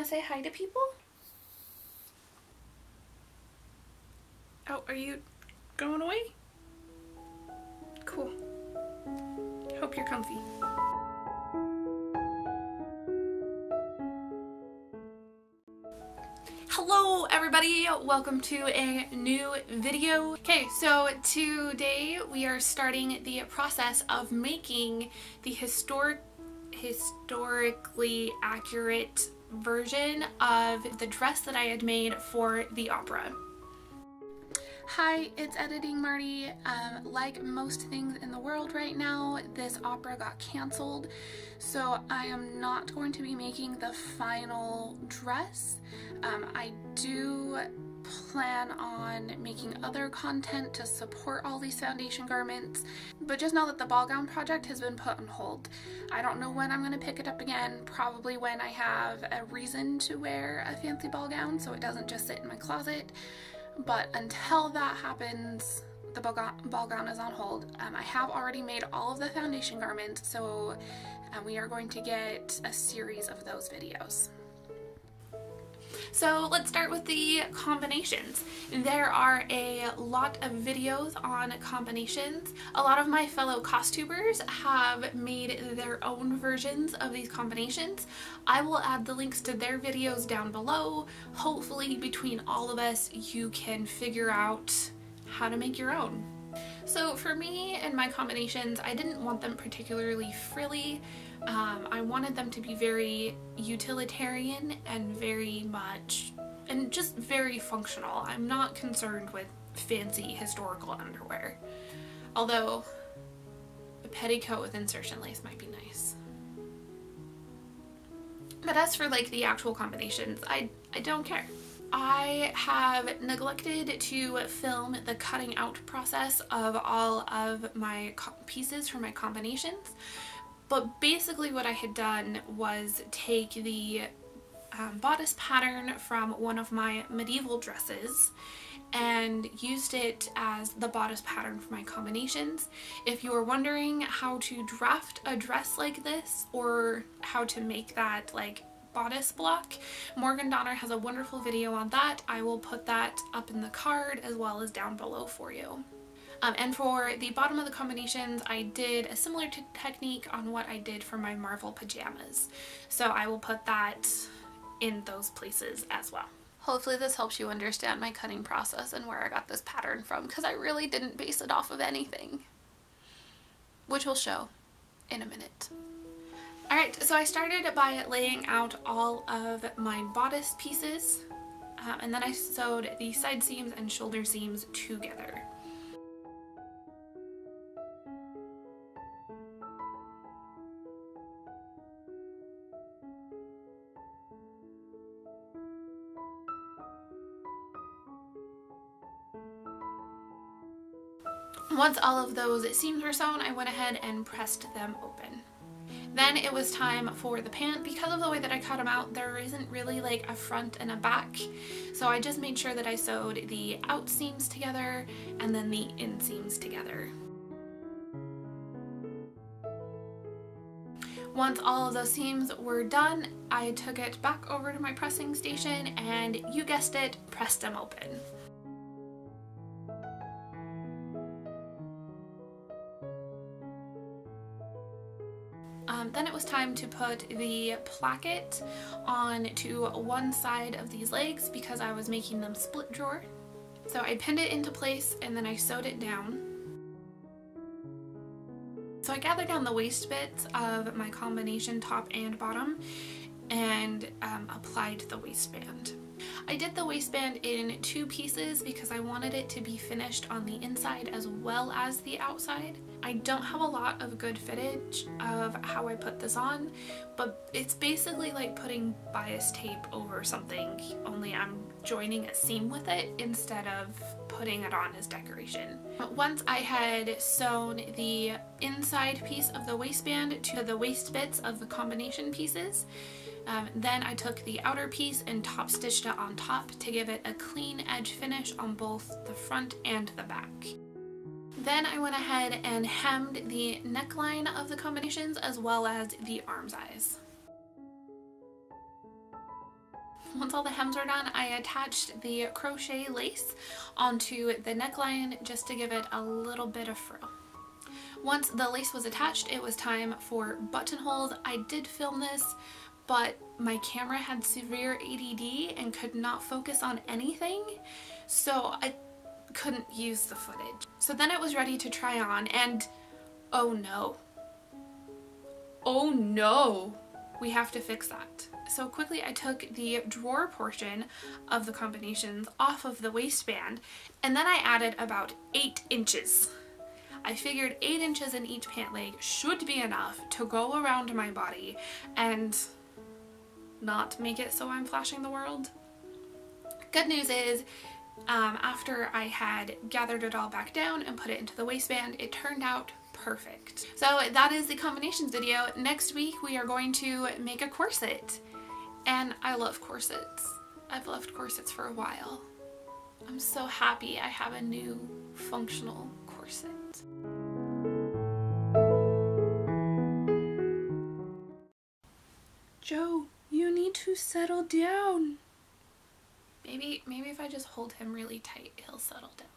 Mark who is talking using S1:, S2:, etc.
S1: want to say hi to people? Oh, are you going away? Cool. Hope you're comfy. Hello everybody, welcome to a new video. Okay, so today we are starting the process of making the historically accurate version of the dress that I had made for the opera. Hi, it's Editing Marty. Like most things in the world right now, this opera got canceled, so I am not going to be making the final dress. I do plan on making other content to support all these foundation garments, but just know that the ball gown project has been put on hold. I don't know when I'm going to pick it up again, probably when I have a reason to wear a fancy ball gown so it doesn't just sit in my closet. But until that happens, the ball gown is on hold. I have already made all of the foundation garments, so we are going to get a series of those videos. So let's start with the combinations. There are a lot of videos on combinations. A lot of my fellow costumers have made their own versions of these combinations. I will add the links to their videos down below. Hopefully between all of us you can figure out how to make your own. So for me and my combinations, I didn't want them particularly frilly. I wanted them to be very utilitarian and just very functional. I'm not concerned with fancy historical underwear. Although a petticoat with insertion lace might be nice. But as for like the actual combinations, I don't care. I have neglected to film the cutting out process of all of my pieces for my combinations, but basically what I had done was take the bodice pattern from one of my medieval dresses and used it as the bodice pattern for my combinations. If you are wondering how to draft a dress like this or how to make that like bodice block, Morgan Donner has a wonderful video on that. I will put that up in the card as well as down below for you. And for the bottom of the combinations, I did a similar technique on what I did for my Marvel pajamas. So I will put that in those places as well. Hopefully this helps you understand my cutting process and where I got this pattern from, because I really didn't base it off of anything, which will show in a minute. Alright, so I started by laying out all of my bodice pieces, and then I sewed the side seams and shoulder seams together. Once all of those seams were sewn, I went ahead and pressed them open. Then it was time for the pant. Because of the way that I cut them out, there isn't really like a front and a back, so I just made sure that I sewed the out seams together and then the inseams together. Once all of those seams were done, I took it back over to my pressing station and, you guessed it, pressed them open. Then it was time to put the placket onto one side of these legs because I was making them split drawer. So I pinned it into place and then I sewed it down. So I gathered down the waist bits of my combination top and bottom and applied the waistband. I did the waistband in two pieces because I wanted it to be finished on the inside as well as the outside. I don't have a lot of good footage of how I put this on, but it's basically like putting bias tape over something, only I'm joining a seam with it instead of putting it on as decoration. Once I had sewn the inside piece of the waistband to the waist bits of the combination pieces, then I took the outer piece and top stitched it on top to give it a clean edge finish on both the front and the back. Then I went ahead and hemmed the neckline of the combinations as well as the arm size. Once all the hems were done, I attached the crochet lace onto the neckline just to give it a little bit of frill. Once the lace was attached, it was time for buttonholes. I did film this, but my camera had severe ADD and could not focus on anything, so I couldn't use the footage. So then it was ready to try on, and oh no. Oh no! We have to fix that. So quickly I took the drawer portion of the combinations off of the waistband, and then I added about 8 inches. I figured 8 inches in each pant leg should be enough to go around my body and not make it so I'm flashing the world. Good news is, after I had gathered it all back down and put it into the waistband, it turned out perfect. So that is the combinations video. Next week we are going to make a corset, and I love corsets. I've loved corsets for a while. I'm so happy I have a new functional corset. Joe, you need to settle down. Maybe if I just hold him really tight, he'll settle down.